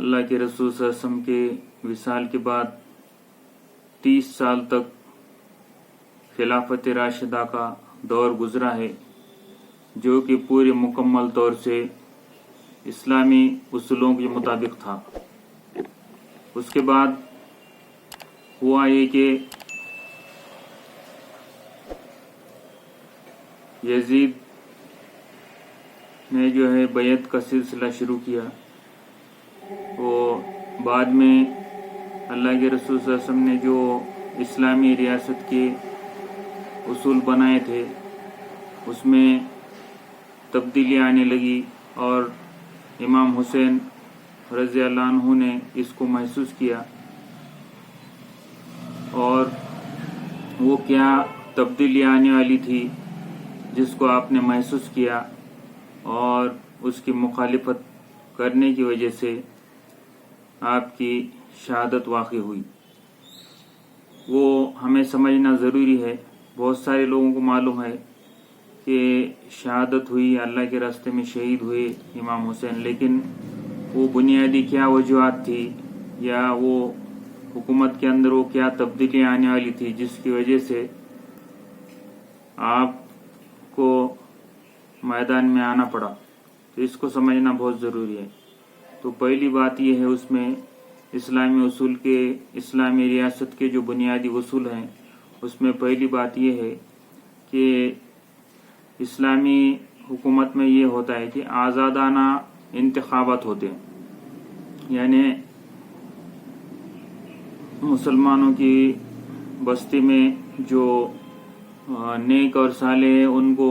अल्लाह के रसूल सल्लल्लाहु अलैहि वसल्लम के विसाल के बाद 30 साल तक खिलाफत राशिदा का दौर गुजरा है, जो कि पूरे मुकम्मल तौर से इस्लामी उसूलों के मुताबिक था। उसके बाद हुआ ये कि यजीद ने जो है बैत का सिलसिला शुरू किया। वो बाद में अल्लाह के रसूल सल्लल्लाहु अलैहि वसल्लम ने जो इस्लामी रियासत के उसूल बनाए थे उसमें तब्दीली आने लगी और इमाम हुसैन रज़ी अल्लाह अन्हु ने इसको महसूस किया। और वो क्या तब्दीली आने वाली थी जिसको आपने महसूस किया और उसकी मुखालिफत करने की वजह से आपकी शहादत वाक़ई हुई, वो हमें समझना ज़रूरी है। बहुत सारे लोगों को मालूम है कि शहादत हुई, अल्लाह के रास्ते में शहीद हुए इमाम हुसैन, लेकिन वो बुनियादी क्या वजूहात थी या वो हुकूमत के अंदर वो क्या तब्दीली आने वाली थी जिसकी वजह से आपको मैदान में आना पड़ा, तो इसको समझना बहुत ज़रूरी है। तो पहली बात यह है, उसमें इस्लामी उसूल के, इस्लामी रियासत के जो बुनियादी उसूल हैं उसमें पहली बात यह है कि इस्लामी हुकूमत में ये होता है कि आज़ादाना इंतखाबात होते हैं, यानी मुसलमानों की बस्ती में जो नेक और साले हैं उनको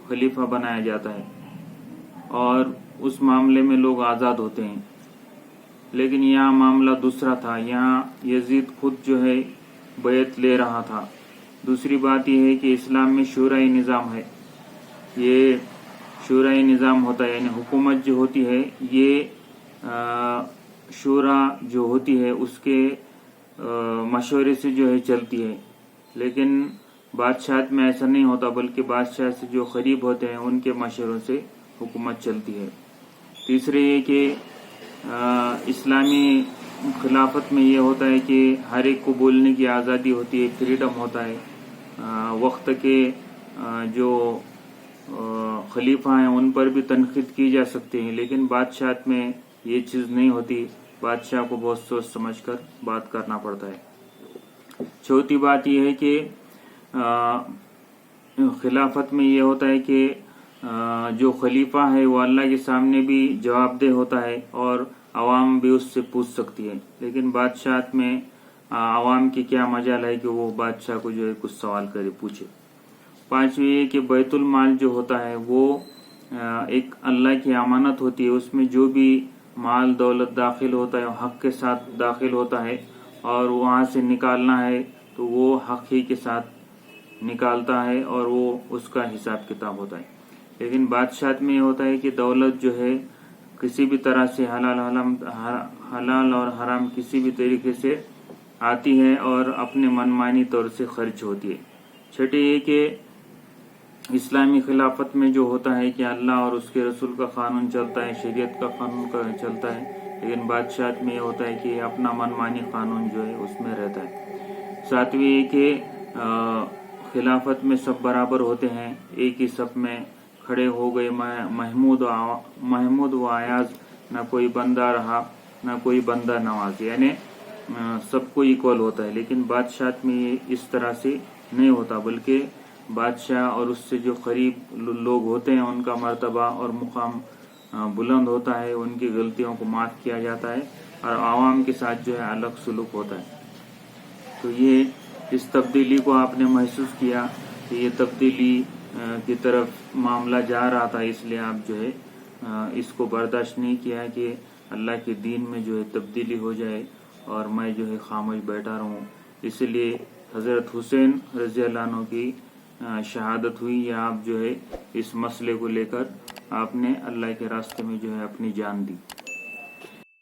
खलीफा बनाया जाता है और उस मामले में लोग आज़ाद होते हैं। लेकिन यहाँ मामला दूसरा था, यहाँ यजीद खुद जो है बैत ले रहा था। दूसरी बात यह है कि इस्लाम में शूराई निज़ाम है, ये शूराई निज़ाम होता है, यानी हुकूमत जो होती है ये शूरा जो होती है उसके मशवरे से जो है चलती है। लेकिन बादशाह में ऐसा नहीं होता, बल्कि बादशाह से जो करीब होते हैं उनके मशवरों से हुकूमत चलती है। तीसरे ये कि इस्लामी खिलाफत में ये होता है कि हर एक को बोलने की आज़ादी होती है, फ्रीडम होता है। वक्त के जो खलीफा हैं उन पर भी तनकीद की जा सकती है, लेकिन बादशाह में ये चीज़ नहीं होती। बादशाह को बहुत सोच समझ कर बात करना पड़ता है। चौथी बात यह है कि खिलाफत में ये होता है कि जो खलीफा है वो अल्लाह के सामने भी जवाबदेह होता है और आवाम भी उससे पूछ सकती है। लेकिन बादशाह में आवाम की क्या मजाल है कि वो बादशाह को जो है कुछ सवाल करे, पूछे। पांचवी ये कि बैतुल माल जो होता है वो एक अल्लाह की अमानत होती है, उसमें जो भी माल दौलत दाखिल होता है हक के साथ दाखिल होता है और वहाँ से निकालना है तो वो हक ही के साथ निकालता है और वो उसका हिसाब किताब होता है। लेकिन बादशाह में ये होता है कि दौलत जो है किसी भी तरह से हलाल और हराम किसी भी तरीके से आती है और अपने मनमानी तौर से खर्च होती है। छठे ये कि इस्लामी खिलाफत में जो होता है कि अल्लाह और उसके रसूल का कानून चलता है, शरीयत का कानून चलता है, लेकिन बादशाह में ये होता है कि अपना मनमानी कानून जो है उसमें रहता है। सातवीं ये कि खिलाफत में सब बराबर होते हैं, एक ही सब में खड़े हो गए, महमूद व आयाज, न कोई बंदा रहा न कोई बंदा नवाज, यानी सबको इक्वल होता है। लेकिन बादशाह में ये इस तरह से नहीं होता, बल्कि बादशाह और उससे जो करीब लोग होते हैं उनका मर्तबा और मुकाम बुलंद होता है, उनकी गलतियों को माफ़ किया जाता है और आवाम के साथ जो है अलग सलूक होता है। तो ये इस तब्दीली को आपने महसूस किया कि ये तब्दीली की तरफ मामला जा रहा था, इसलिए आप जो है इसको बर्दाश्त नहीं किया कि अल्लाह के दीन में जो है तब्दीली हो जाए और मैं जो है खामोश बैठा रहूं। इसलिए हज़रत हुसैन रज़ी अल्लाह अन्हु की शहादत हुई, या आप जो है इस मसले को लेकर आपने अल्लाह के रास्ते में जो है अपनी जान दी।